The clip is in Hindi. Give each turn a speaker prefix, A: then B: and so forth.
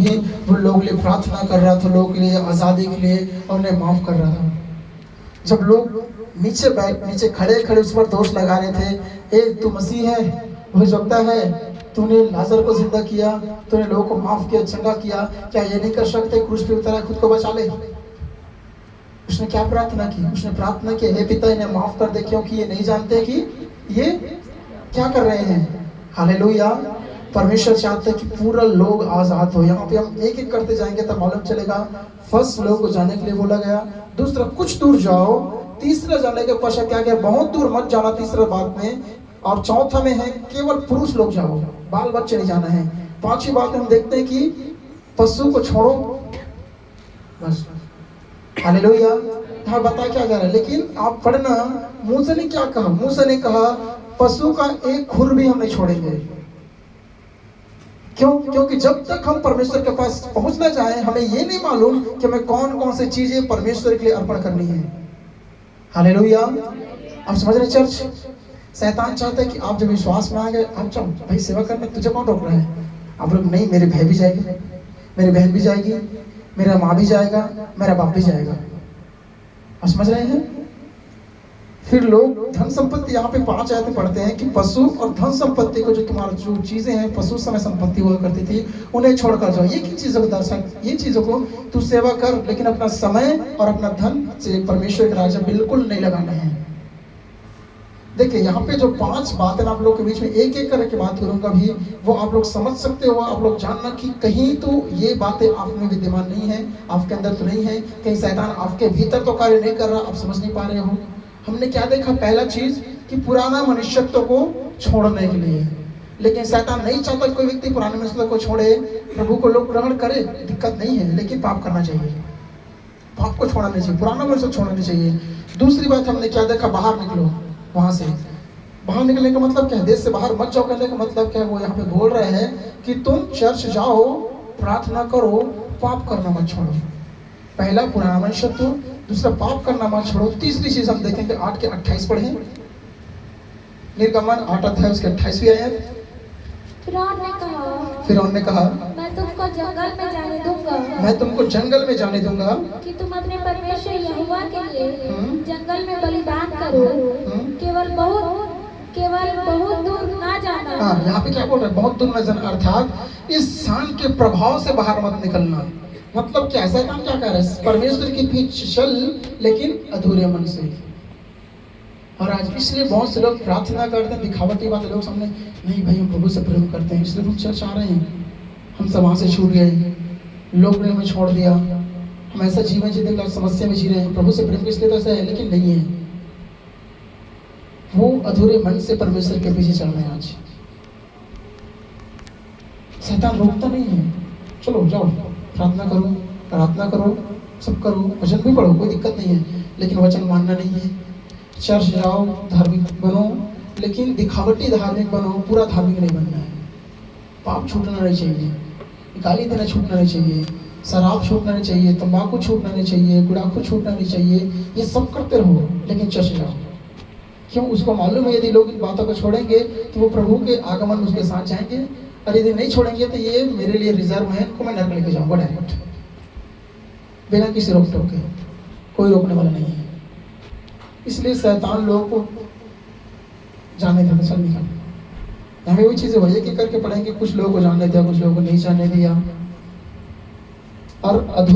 A: भी वो लोगों के लिए प्रार्थना कर रहा था, लोगों के लिए आज़ादी के लिए, और उन्हें माफ़ कर रहा था। जब लोग नीचे खड़े खड़े उस पर दोष लगा रहे थे, ए तू मसीह है, हो सकता है तूने लाजर को जिंदा किया, तूने लोगों को माफ किया, चंगा किया, क्या ये नहीं कर सकते क्रूस पे उतरा खुद को बचा ले? उसने क्या प्रार्थना की? उसने प्रार्थना की, हे पिता इन्हें माफ कर दे, क्योंकि ये नहीं जानते कि ये क्या कर रहे हैं। हालेलुया। परमेश्वर चाहते हैं कि पूरा लोग आजाद हो। यहाँ पे हम एक एक करते जाएंगे तब मालूम चलेगा। फर्स्ट लोग को जाने के लिए बोला गया, दूसरा कुछ दूर जाओ, तीसरा जाने के पश्चात क्या गया, बहुत दूर मत जाना तीसरा बात में, और चौथा में है केवल पुरुष लोग जाओ, बाल बच्चे नहीं जाना है। पांचवी बात में हम देखते हैं कि पशु को छोड़ो, बस। हालेलुया। यहाँ बता क्या जा रहा है, लेकिन आप पढ़ना, मूसा ने क्या कहा? मूसा ने कहा पशु का एक खुर भी हम नहीं छोड़ेंगे। क्यों? क्योंकि जब तक हम परमेश्वर के पास पहुंचना चाहें, हमें ये नहीं मालूम कि हमें कौन कौन सी चीजें परमेश्वर के लिए अर्पण करनी है। हालेलुया। आप समझ रहे चर्च? शैतान चाहता है कि आप जब विश्वास में आ गए, आप जाओ भाई सेवा करना, तुझे कौन रोक रहा है? आप लोग नहीं, मेरे भाई भी जाएगी, मेरी बहन भी जाएगी, मेरा माँ भी जाएगा, मेरा बाप भी जाएगा। आप समझ रहे हैं? फिर लोग धन संपत्ति, यहाँ पे 5 आयतें पढ़ते हैं कि पशु और धन संपत्ति को, जो तुम्हारा जो चीजें हैं पशु समय संपत्ति हुआ करती थी, उन्हें छोड़कर जाओ। ये किन चीजों को दर्शा? ये चीजों को तू सेवा कर, लेकिन अपना समय और अपना धन से परमेश्वर के राज्य बिल्कुल नहीं लगाना है। देखिए यहाँ पे जो 5 बातें आप लोग के बीच में एक एक करके बात करूंगा भी, वो आप लोग समझ सकते हो। आप लोग जानना कि कहीं तो ये बातें आप में विद्यमान नहीं है, आपके अंदर तो नहीं है, कहीं शैतान आपके भीतर तो कार्य नहीं कर रहा, आप समझ नहीं पा रहे हो। हमने क्या देखा? पहला चीज कि पुराना मनुष्यत्व को छोड़ने के लिए, लेकिन शैतान नहीं चाहता कोई व्यक्ति पुराने मनुष्यत्व को छोड़े। प्रभु को लोग ग्रहण करे, दिक्कत नहीं है, लेकिन पाप करना चाहिए, पाप को छोड़ना नहीं चाहिए, पुराना मनुष्य छोड़ना नहीं चाहिए। दूसरी बात हमने क्या देखा? बाहर निकलो वहां से। बाहर निकलने का मतलब क्या है? देश से बाहर मत जाओ कहने का मतलब क्या है? वो यहाँ पे बोल रहे हैं कि तुम चर्च जाओ, प्रार्थना करो, पाप करना मत छोड़ो। पहला पुराना मनुष्यत्व, दूसरा पाप करना मत छोड़ो। तीसरी चीज हम देखेंगे 8 के 28 पढ़े, निर्गमन 8 अध्याय उसके 28वीं आयत। फिरौन ने कहा
B: मैं तुमको जंगल में जाने दूंगा,
A: मैं तुमको जंगल में जाने दूंगा
B: कि तुम अपने परमेश्वर यहोवा के लिए जंगल में बलिदान करो, केवल बहुत दूर ना जाना।
A: हाँ, यहाँ पे क्या बोल रहे हैं? बहुत दूर न जाना, अर्थात इस शान के प्रभाव से बाहर मत निकलना। मतलब क्या? शैतान क्या कह रहा है? परमेश्वर के पीछे चल, लेकिन अधूरे मन से। और आज इसलिए बहुत से लोग प्रार्थना करते हैं, दिखावटी बात लोग सामने, नहीं भाई हम प्रभु से प्रेम करते हैं इसलिए हम चर्च आ रहे हैं, हम सब वहां से छूट गए, लोग ने हमें छोड़ दिया, हम ऐसा जीवन जीने का समस्या में जी रहे हैं, प्रभु से प्रेम इसलिए तो ऐसा है, लेकिन नहीं है। वो अधूरे मन से परमेश्वर के पीछे चल रहे हैं। आज शैतान रोकता नहीं है, चलो जाओ प्रार्थना करो, सब करो, वचन भी पढ़ो, कोई दिक्कत नहीं है, लेकिन वचन मानना नहीं है। चर्च जाओ, धार्मिक बनो, लेकिन दिखावटी धार्मिक बनो, पूरा धार्मिक नहीं बनना है। पाप छूटना नहीं चाहिए, गाली देना छूटना नहीं चाहिए, शराब छूटना नहीं चाहिए, तंबाकू छूटना नहीं चाहिए, गुड़ाखू छूटना नहीं चाहिए। ये सब करते रहो, लेकिन चर्च जाओ। क्यों? उसको मालूम है यदि लोग इन बातों को छोड़ेंगे तो वो प्रभु के आगमन में उसके साथ जाएंगे, और यदि नहीं छोड़ेंगे तो ये मेरे लिए रिजर्व है, इनको मैं नरक लेके जाऊंगा डायरेक्ट, बिना किसी रोक टोक के, कोई रोकने वाला नहीं है। इसलिए शैतान लोगों को जाने देना, चल निकल। यहाँ पे वही चीजें वही कि करके पढ़ेंगे, कुछ लोगों को जानने दिया, कुछ लोगों को नहीं जानने दिया, और अधूरा